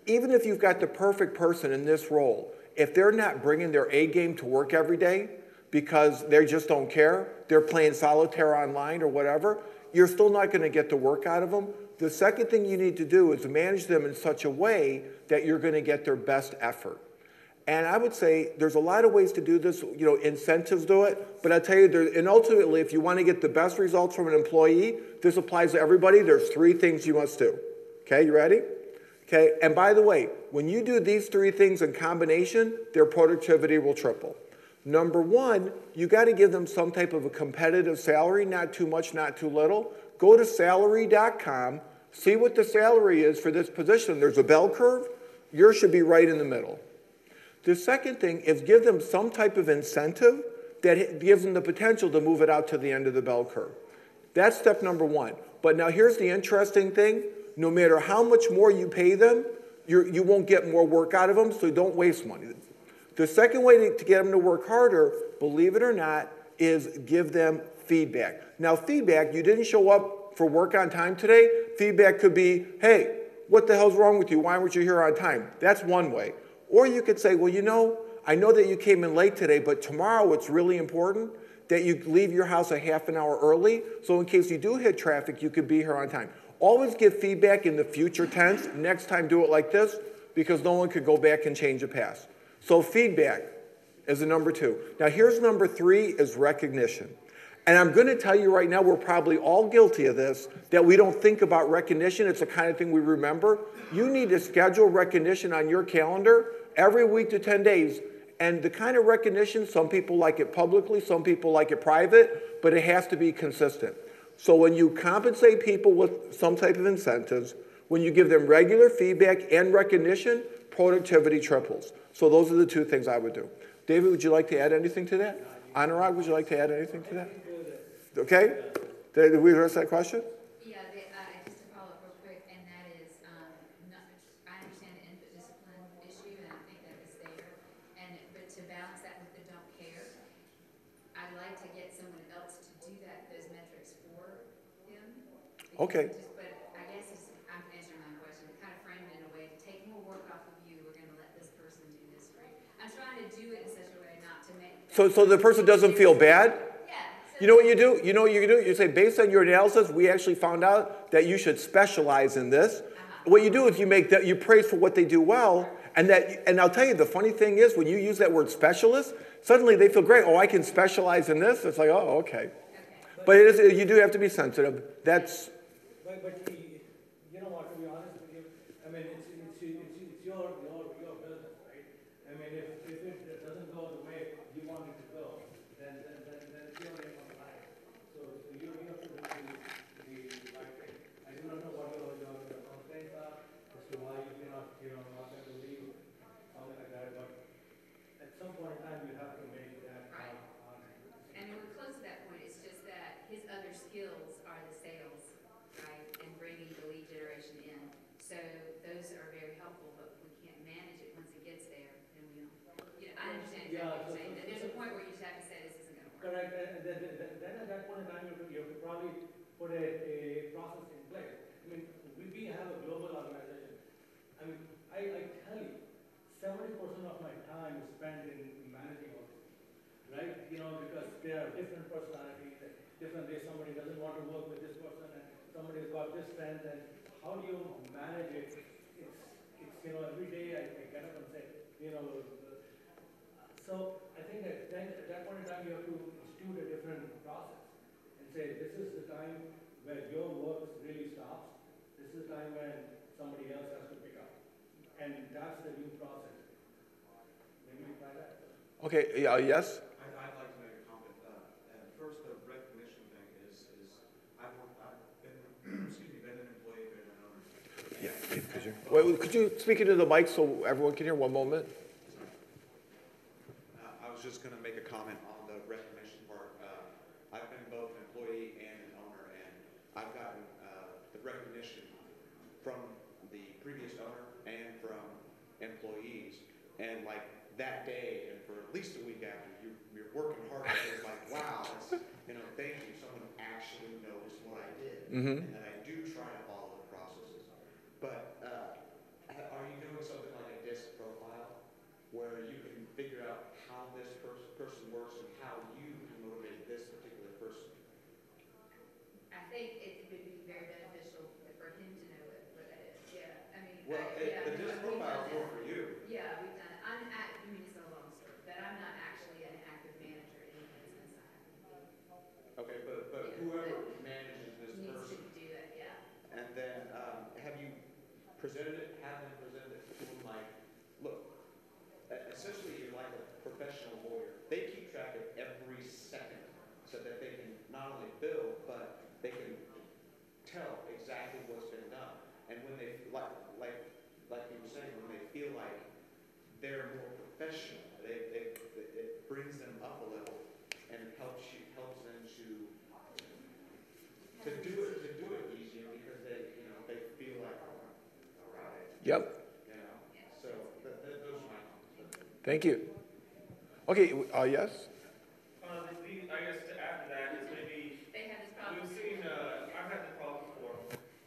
Even if you've got the perfect person in this role, if they're not bringing their A game to work every day because they just don't care, they're playing solitaire online or whatever, you're still not going to get the work out of them. The second thing you need to do is manage them in such a way that you're going to get their best effort. And I would say there's a lot of ways to do this. Incentives do it, but I tell you, and ultimately, if you want to get the best results from an employee, this applies to everybody. There's 3 things you must do. Okay, you ready? Okay, and by the way, when you do these 3 things in combination, their productivity will triple. Number 1, you got to give them some type of a competitive salary, not too much, not too little. Go to salary.com, see what the salary is for this position. There's a bell curve. Yours should be right in the middle. The second thing is give them some type of incentive that gives them the potential to move it out to the end of the bell curve. That's step number 1. But now here's the interesting thing. No matter how much more you pay them, you won't get more work out of them, so don't waste money. The second way to get them to work harder, believe it or not, is give them feedback. Now feedback, you didn't show up for work on time today. Feedback could be, hey, what the hell's wrong with you? Why weren't you here on time? That's one way. Or you could say, well, I know that you came in late today, but tomorrow it's really important that you leave your house a half an hour early, so in case you do hit traffic, you could be here on time. Always give feedback in the future tense. Next time do it like this, because no one could go back and change the past. So feedback is the number 2. Now here's number 3 is recognition. And I'm going to tell you right now, we're probably all guilty of this, that we don't think about recognition. It's the kind of thing we remember. You need to schedule recognition on your calendar every week to 10 days. And the kind of recognition, some people like it publicly, some people like it private, but it has to be consistent. So when you compensate people with some type of incentives, when you give them regular feedback and recognition, productivity triples. So those are the 2 things I would do. David, would you like to add anything to that? Anurag, would you like to add anything to that? Okay. Did we address that question? Yeah, just to follow up real quick, and that is, I understand the input discipline issue, and I think that is there. But to balance that with the don't care, I'd like to get someone else to do those metrics for them. Okay. But I guess I'm answering my question, kind of frame it in a way to take more work off of you. We're going to let this person do this for you. I'm trying to do it in such a way not to make. So the person doesn't feel bad? You know what you do? You say, based on your analysis, we actually found out that you should specialize in this. What you do is you praise for what they do well, and I'll tell you, the funny thing is, when you use that word specialist, suddenly they feel great. Oh, I can specialize in this. It's like, oh, okay. But you do have to be sensitive. That's. But you know what? To be honest with you, I mean, it's your business, right? I mean, if it doesn't go the way you want it to go, then it's your name on the line. So you have to do the right thing. I do not know what your complaints are as to why you cannot, not going to leave, something like that. But at some point in time, you have to make that. Right. And we're close to that point. It's just that his other skills are the sales, right? helpful, but we can't manage it once it gets there, then we don't. I understand exactly what you're saying. There's a point where you just have to say this isn't going to work. Correct. And then at that point in time, you have to probably put a process in place. I mean, we have a global organization. I mean, I tell you, 70% of my time is spent in managing all this, right? You know, because there are different personalities, different ways. Somebody doesn't want to work with this person, and somebody's got this strength, and how do you manage it? It's you know, every day I get up and say, you know, so I think at that point in time, you have to institute a different process and say, this is the time where your work really stops. This is the time when somebody else has to pick up. And that's the new process. Maybe we try that. Okay, yes? I'd like to make a comment. First, the recognition thing is I've been, been an employee, been an owner. Yeah. Wait, could you speak into the mic so everyone can hear? 1 moment. I was just going to make a comment on the recognition part. I've been both an employee and an owner, and I've gotten the recognition from the previous owner and from employees. And like that day, and for at least a week after, you're working hard. It's like, wow, it's, thank you. Someone actually knows what I did, and that I do try to follow the processes. But are you doing something like a DISC profile, where you can figure out how this person works and how you can motivate this particular person? I think it would be very beneficial for him to know what that is. Yeah, I mean, Well, the DISC profile is more for you. Yeah, we've done it. I mean, it's a long story, but I'm not actually an active manager in the business. I have to be. Okay, but Yeah, whoever but manages this needs person, to do that, yeah. and then have you presented it, have them present it to them like, look, essentially you're like a professional lawyer. They keep track of every second so that they can not only bill, but they can tell exactly what's been done. And when they, like you were saying, when they feel like they're more professional, it brings them up a level, and it helps them to do it easier because they feel like, all right. Yep. So those are my comments. Thank you. Okay, yes? I guess to add to that is maybe They have this problem. we've seen, I've had this problem before.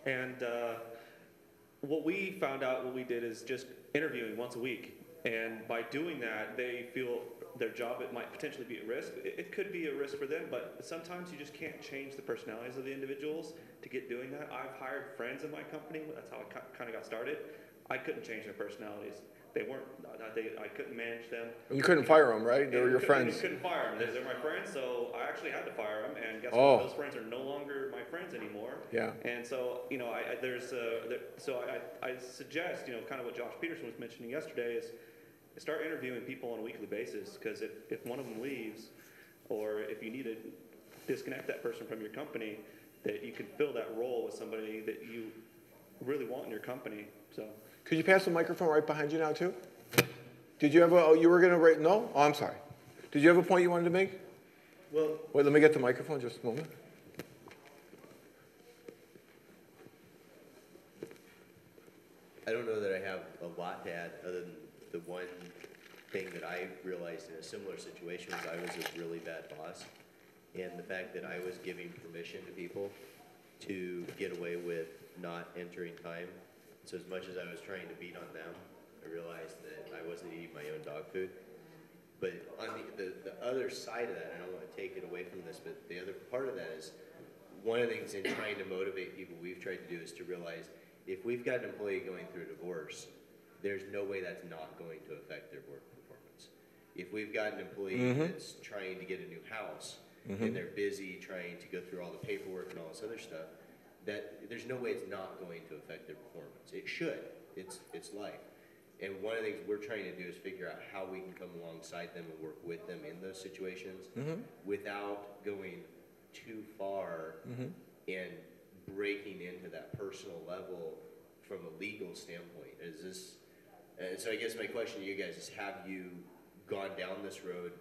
And what we found out, what we did is just interviewing once a week. And by doing that, they feel their job, it might potentially be at risk. It could be a risk for them, but sometimes you just can't change the personalities of the individuals to get doing that. I've hired friends in my company. That's how I kind of got started. I couldn't change their personalities. They weren't, I couldn't manage them. You couldn't fire them, right? They were your friends. You couldn't fire them. They're my friends, so I actually had to fire them. And guess what? Those friends are no longer my friends anymore. Yeah. And so, I suggest, kind of what Josh Peterson was mentioning yesterday is start interviewing people on a weekly basis, because if one of them leaves, or if you need to disconnect that person from your company, that you can fill that role with somebody that you really want in your company. So. Could you pass the microphone right behind you now, too? Did you have you were going to write, no? Oh, I'm sorry. Did you have a point you wanted to make? Well, wait, let me get the microphone just a moment. I don't know that I have a lot to add other than the one thing that I realized in a similar situation was I was a really bad boss. And the fact that I was giving permission to people to get away with not entering time. So as much as I was trying to beat on them, I realized that I wasn't eating my own dog food. But on the other side of that, I don't want to take it away from this, but the other part of that is one of the things in trying to motivate people we've tried to do is to realize if we've got an employee going through a divorce, there's no way that's not going to affect their work performance. If we've got an employee that's trying to get a new house and they're busy trying to go through all the paperwork and all this other stuff, that there's no way it's not going to affect their performance. It should. It's life. And one of the things we're trying to do is figure out how we can come alongside them and work with them in those situations without going too far and breaking into that personal level from a legal standpoint. Is this? So I guess my question to you guys is: have you gone down this road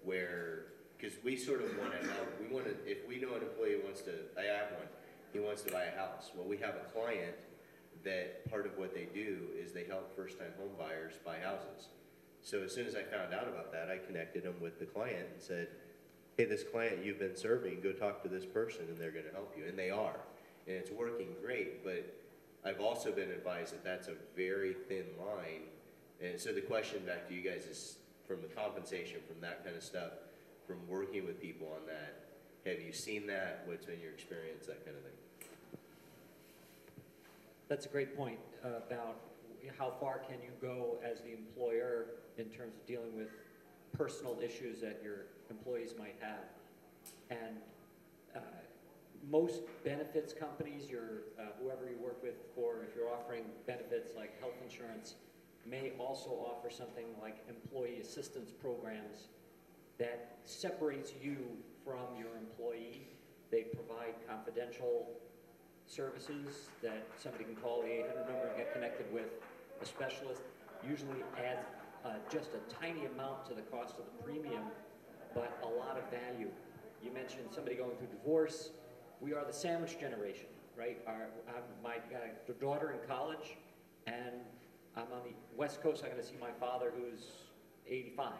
where? Because we sort of want to help. We want to. If we know an employee wants to, I have one. He wants to buy a house. Well, we have a client that part of what they do is they help first-time home buyers buy houses. So as soon as I found out about that, I connected them with the client and said, hey, this client you've been serving, go talk to this person and they're gonna help you, and they are. And it's working great, but I've also been advised that that's a very thin line. And so the question back to you guys is, from the compensation, from that kind of stuff, from working with people on that, have you seen that? What's been your experience, that kind of thing? That's a great point about how far can you go as the employer in terms of dealing with personal issues that your employees might have. And most benefits companies, whoever you work with for, if you're offering benefits like health insurance, may also offer something like employee assistance programs that separates you from your employee. They provide confidential services that somebody can call the 800 number and get connected with a specialist. Usually adds just a tiny amount to the cost of the premium, but a lot of value. You mentioned somebody going through divorce. We are the sandwich generation, right? My daughter in college, and I'm on the West Coast. I'm going to see my father, who's 85,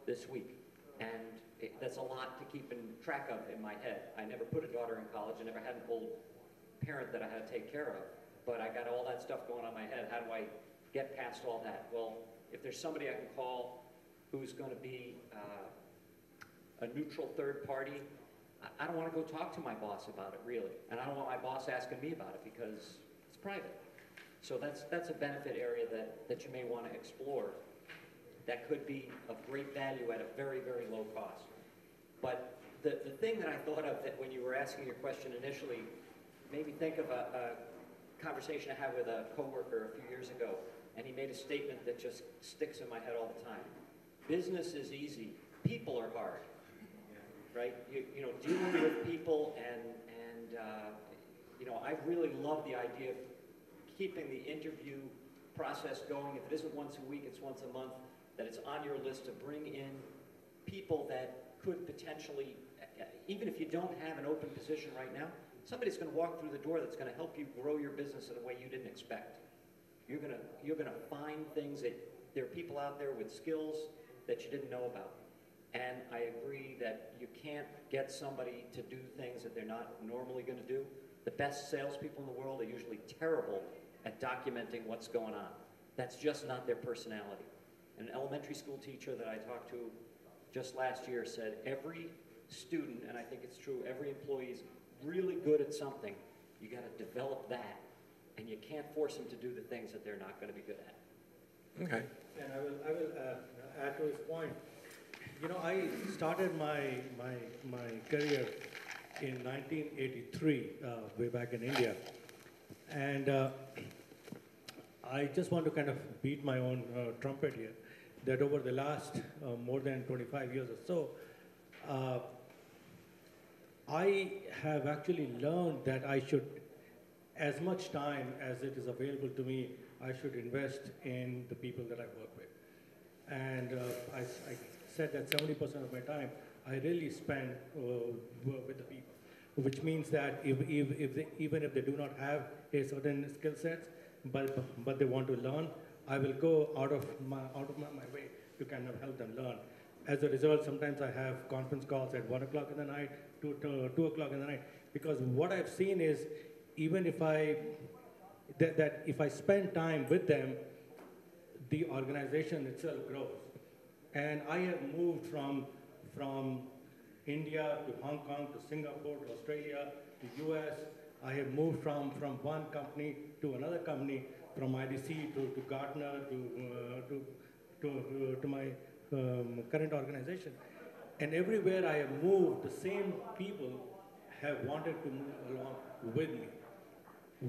this week. And that's a lot to keep in track of in my head. I never put a daughter in college. I never had an old parent that I had to take care of. But I got all that stuff going on in my head. How do I get past all that? Well, if there's somebody I can call who's going to be a neutral third party, I don't want to go talk to my boss about it, really. And I don't want my boss asking me about it because it's private. So that's a benefit area that you may want to explore that could be of great value at a very, very low cost. But the thing that I thought of that when you were asking your question initially made me think of a conversation I had with a coworker a few years ago, and he made a statement that just sticks in my head all the time. Business is easy, people are hard, right? You know, dealing with people and you know, I really love the idea of keeping the interview process going. If it isn't once a week, it's once a month, that it's on your list to bring in people that could potentially, even if you don't have an open position right now, somebody's going to walk through the door that's going to help you grow your business in a way you didn't expect. You're going to find things that there are people out there with skills that you didn't know about. And I agree that you can't get somebody to do things that they're not normally going to do. The best salespeople in the world are usually terrible at documenting what's going on. That's just not their personality. An elementary school teacher that I talked to just last year said every student, and I think it's true, every employee is really good at something. You got to develop that, and you can't force them to do the things that they're not going to be good at. Okay. And I will add to his point. You know, I started my career in 1983, way back in India, and I just want to kind of beat my own trumpet here, that over the last more than 25 years or so, I have actually learned that I should, as much time as it is available to me, I should invest in the people that I work with. And I said that 70% of my time I really spend with the people, which means that even if they do not have a certain skill sets, but they want to learn, I will go out of my way to kind of help them learn. As a result, sometimes I have conference calls at 1 o'clock in the night, 2 o'clock in the night, because what I've seen is, even if if I spend time with them, the organization itself grows. And I have moved from India to Hong Kong to Singapore to Australia to US. I have moved from one company to another company, from IDC to Gartner to my current organization. And everywhere I have moved, the same people have wanted to move along with me,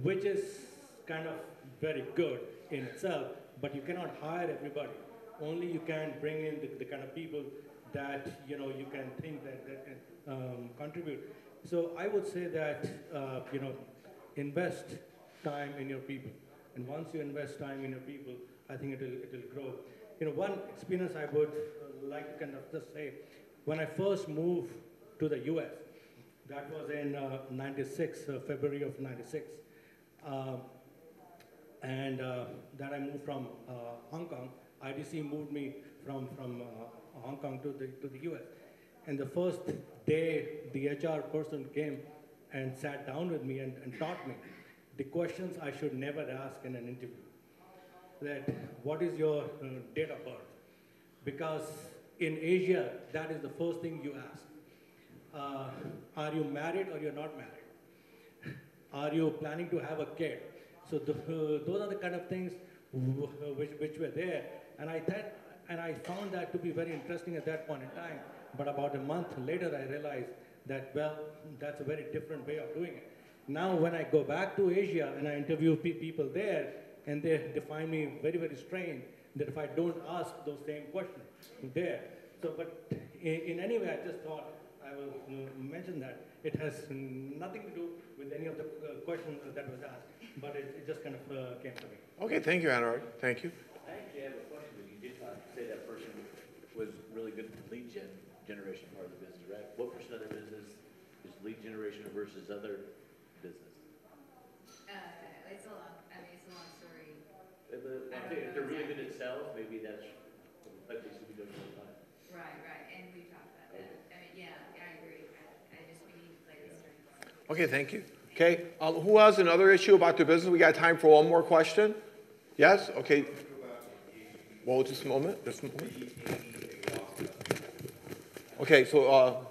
which is kind of very good in itself, but you cannot hire everybody. Only you can bring in the kind of people that you can think that can contribute. So I would say that invest time in your people, and once you invest time in your people, I think it will grow. One experience I would like to kind of just say, when I first moved to the U.S., that was in '96, February of '96. and that I moved from Hong Kong. IDC moved me from Hong Kong to the US. And the first day, the HR person came and sat down with me and taught me the questions I should never ask in an interview. That, what is your date of birth? Because in Asia, that is the first thing you ask. Are you married or you're not married? Are you planning to have a kid? So those are the kind of things which were there. And I found that to be very interesting at that point in time. But about a month later, I realized that, well, that's a very different way of doing it. Now, when I go back to Asia and I interview people there, and they find me very, very strange that if I don't ask those same questions there. So, but in any way, I just thought I will mention that. It has nothing to do with any of the questions that was asked, but it just kind of came to me. Okay, thank you, Anurag. Thank you. I actually have a question, but you did say that person was really good at the lead generation part of the business, right? What % of their business is lead generation versus other business? It's a long, I mean, it's a long story. If they're really good at sales, maybe that's like they should be doing all the time. Right, and we talked about that. I mean, yeah, I agree. I just, we need to play the strengths. Okay, thank you. Okay, who has another issue about the business? We got time for one more question. Yes? Okay. Well, just a moment. Okay, so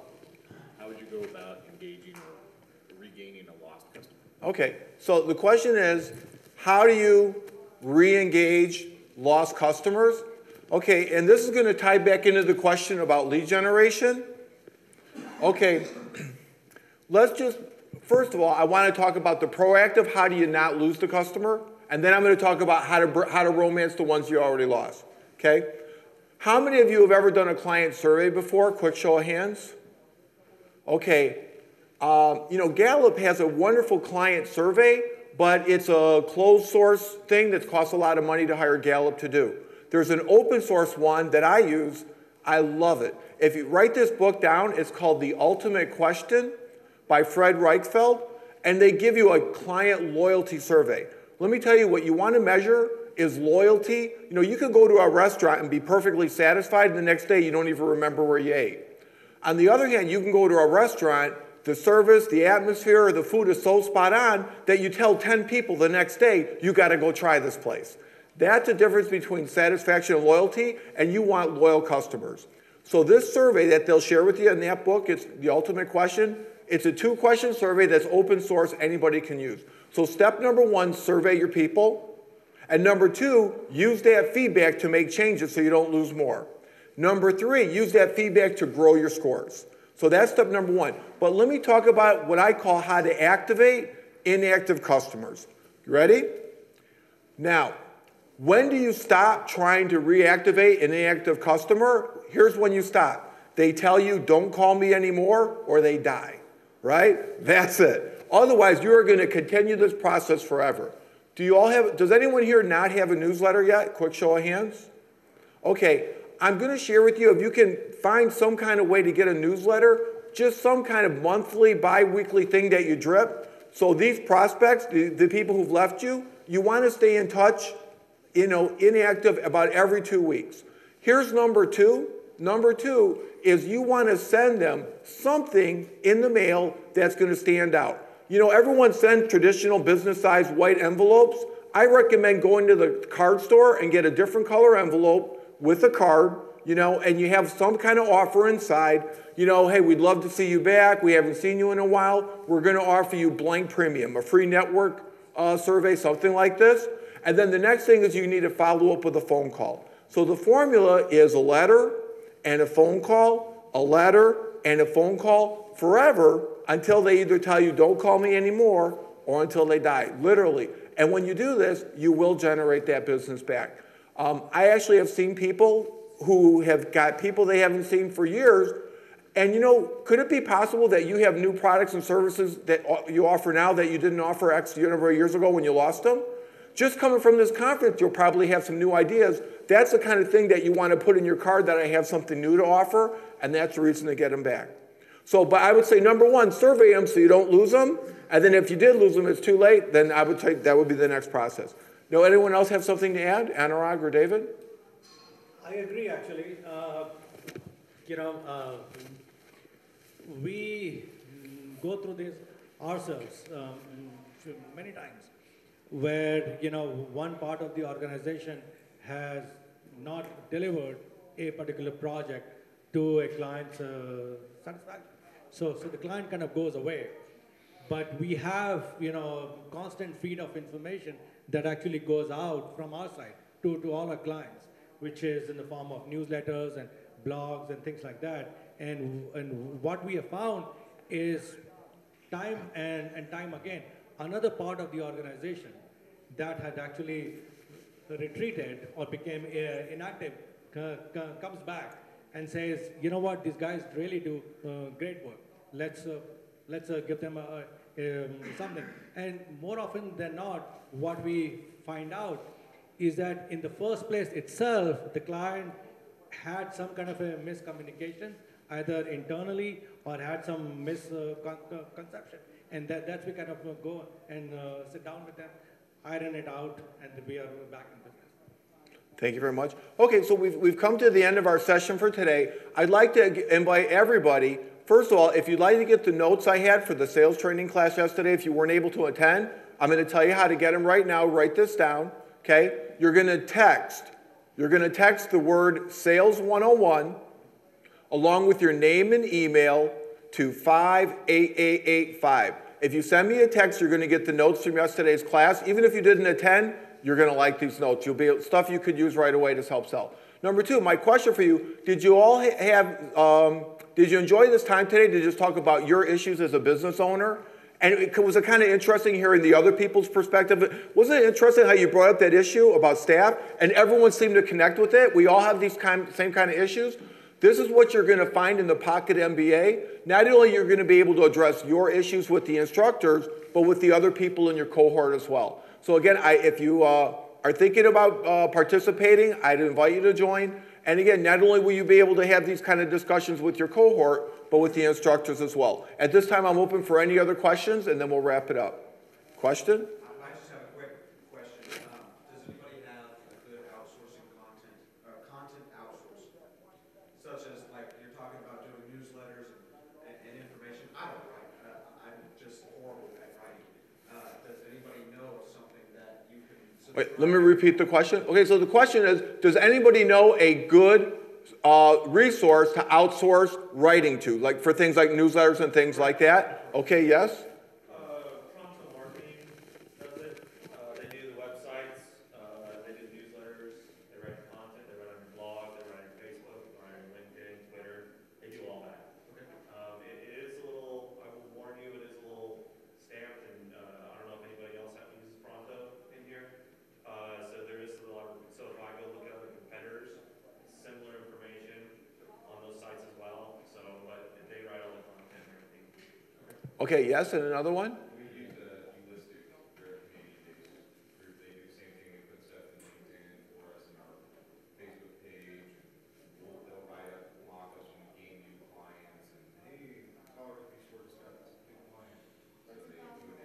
how would you go about engaging or regaining a lost customer? okay, so the question is, how do you re-engage lost customers? Okay, and this is going to tie back into the question about lead generation. Okay, let's just, first of all, I want to talk about the proactive, how do you not lose the customer? And then I'm going to talk about how to romance the ones you already lost, okay? How many of you have ever done a client survey before? Quick show of hands. Okay, you know, Gallup has a wonderful client survey, but it's a closed source thing that costs a lot of money to hire Gallup to do. There's an open source one that I use. I love it. If you write this book down, it's called The Ultimate Question by Fred Reichfeld, and they give you a client loyalty survey. Let me tell you, what you want to measure is loyalty. You know, you could go to a restaurant and be perfectly satisfied, and the next day you don't even remember where you ate. On the other hand, you can go to a restaurant, the service, the atmosphere, or the food is so spot on that you tell 10 people the next day, you got to go try this place. That's the difference between satisfaction and loyalty, and you want loyal customers. So this survey that they'll share with you in that book, it's The Ultimate Question. It's a 2-question survey that's open source, anybody can use. So step number 1, survey your people. And number 2, use that feedback to make changes so you don't lose more. Number 3, use that feedback to grow your scores. So that's step number 1. But let me talk about what I call how to activate inactive customers. You ready? Now, when do you stop trying to reactivate an inactive customer? Here's when you stop. They tell you, don't call me anymore, or they die, right? That's it. Otherwise, you are going to continue this process forever. Does anyone here not have a newsletter yet? Quick show of hands. Okay, I'm going to share with you, if you can find some kind of way to get a newsletter, just some kind of monthly, bi-weekly thing that you drip. So these prospects, the people who've left you, you want to stay in touch, you know, inactive about every 2 weeks. Here's number 2. Number 2 is you want to send them something in the mail that's going to stand out. You know, everyone sends traditional business-sized white envelopes. I recommend going to the card store and get a different color envelope with a card, you know, and you have some kind of offer inside. You know, hey, we'd love to see you back. We haven't seen you in a while. We're going to offer you blank premium, a free network survey, something like this. And then the next thing is you need to follow up with a phone call. So the formula is a letter and a phone call, a letter and a phone call forever until they either tell you don't call me anymore or until they die, literally. And when you do this, you will generate that business back. I actually have seen people who have got people they haven't seen for years. And you know, could it be possible that you have new products and services that you offer now that you didn't offer X number of years ago when you lost them? Just coming from this conference, you'll probably have some new ideas. That's the kind of thing that you want to put in your card, that I have something new to offer, and that's the reason to get them back. So, but I would say, number 1, survey them so you don't lose them. And then if you did lose them, it's too late, then I would say that would be the next process. No, anyone else have something to add? Anurag or David? I agree, actually. We go through this ourselves many times, where one part of the organization has not delivered a particular project to a client's satisfaction. So the client kind of goes away. But we have, constant feed of information that actually goes out from our side to all our clients, which is in the form of newsletters and blogs and things like that. And what we have found is time and time again, another part of the organization that had actually retreated or became inactive comes back and says, you know what, these guys really do great work. Let's give them something. And more often than not, what we find out is that in the first place itself, the client had some kind of a miscommunication, either internally or had some misconception. And that's we kind of go and sit down with them, iron it out, and we are back in business. Thank you very much. Okay, so we've come to the end of our session for today. I'd like to invite everybody, first of all, if you'd like to get the notes I had for the sales training class yesterday, if you weren't able to attend, I'm going to tell you how to get them right now. Write this down, okay? You're going to text the word Sales 101 along with your name and email to 58885. If you send me a text, you're going to get the notes from yesterday's class. Even if you didn't attend, you're going to like these notes. You'll be stuff you could use right away to help sell. Number two, my question for you, did you all did you enjoy this time today to just talk about your issues as a business owner? And was it kind of interesting hearing the other people's perspective? Wasn't it interesting how you brought up that issue about staff and everyone seemed to connect with it? We all have these same kind of issues. This is what you're going to find in the Pocket MBA. Not only you're going to be able to address your issues with the instructors, but with the other people in your cohort as well. So again, if you are thinking about participating, I'd invite you to join. And again, not only will you be able to have these kind of discussions with your cohort, but with the instructors as well. At this time, I'm open for any other questions, and then we'll wrap it up. Question? I just have a quick question. Does anybody have a good outsourcing content outsourcing? Such as, like, you're talking about doing newsletters and information. I don't write. I'm just horrible at writing. Does anybody know of something that you can subscribe? Wait, let me repeat the question. Okay, so the question is, does anybody know a good resource to outsource writing to, like for things like newsletters and things like that? Okay, yes? Pronto Marketing does it. They do the websites, they do the newsletters, they write the content, they write on your blog, they write on your Facebook, they write on your LinkedIn, Twitter. They do all that. Okay. It is a little, I will warn you, it is a little stamped, and I don't know if anybody else uses Pronto in here. So there is a lot of, so if I go look at other competitors, similar information on those sites as well. So, but they write all the content and everything. Okay, yes, and another one? We use Ulistic. They're a Canadian-based group. They do the same thing. They put stuff in LinkedIn for us in our Facebook page. They'll write up mock-ups when we gain new clients. And, hey, call our be sure to start this big client. So they do announcements.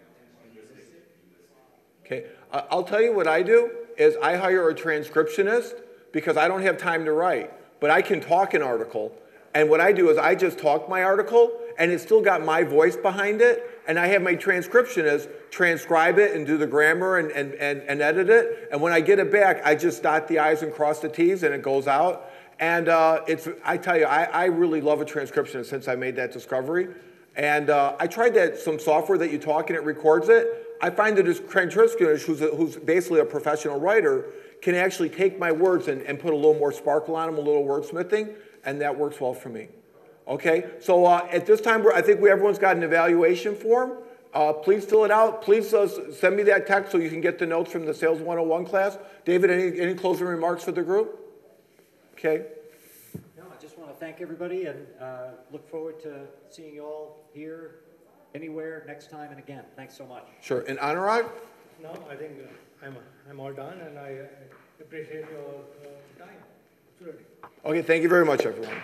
Okay, I'll tell you what I do is I hire a transcriptionist because I don't have time to write, but I can talk an article. And what I do is I just talk my article, and it's still got my voice behind it, and I have my transcriptionist transcribe it and do the grammar and edit it. And when I get it back, I just dot the I's and cross the T's, and it goes out. And I tell you, I really love a transcriptionist since I made that discovery. And I tried some software that you talk and it records it. I find that this transcriptionist, who's basically a professional writer, can actually take my words and put a little more sparkle on them, a little wordsmithing, and that works well for me. Okay, so at this time, I think everyone's got an evaluation form. Please fill it out. Please send me that text so you can get the notes from the Sales 101 class. David, any closing remarks for the group? Okay. No, I just want to thank everybody and look forward to seeing you all here, anywhere, next time, and again. Thanks so much. Sure. And Anurag? No, I think I'm all done, and I appreciate your time. Absolutely. Okay, thank you very much, everyone.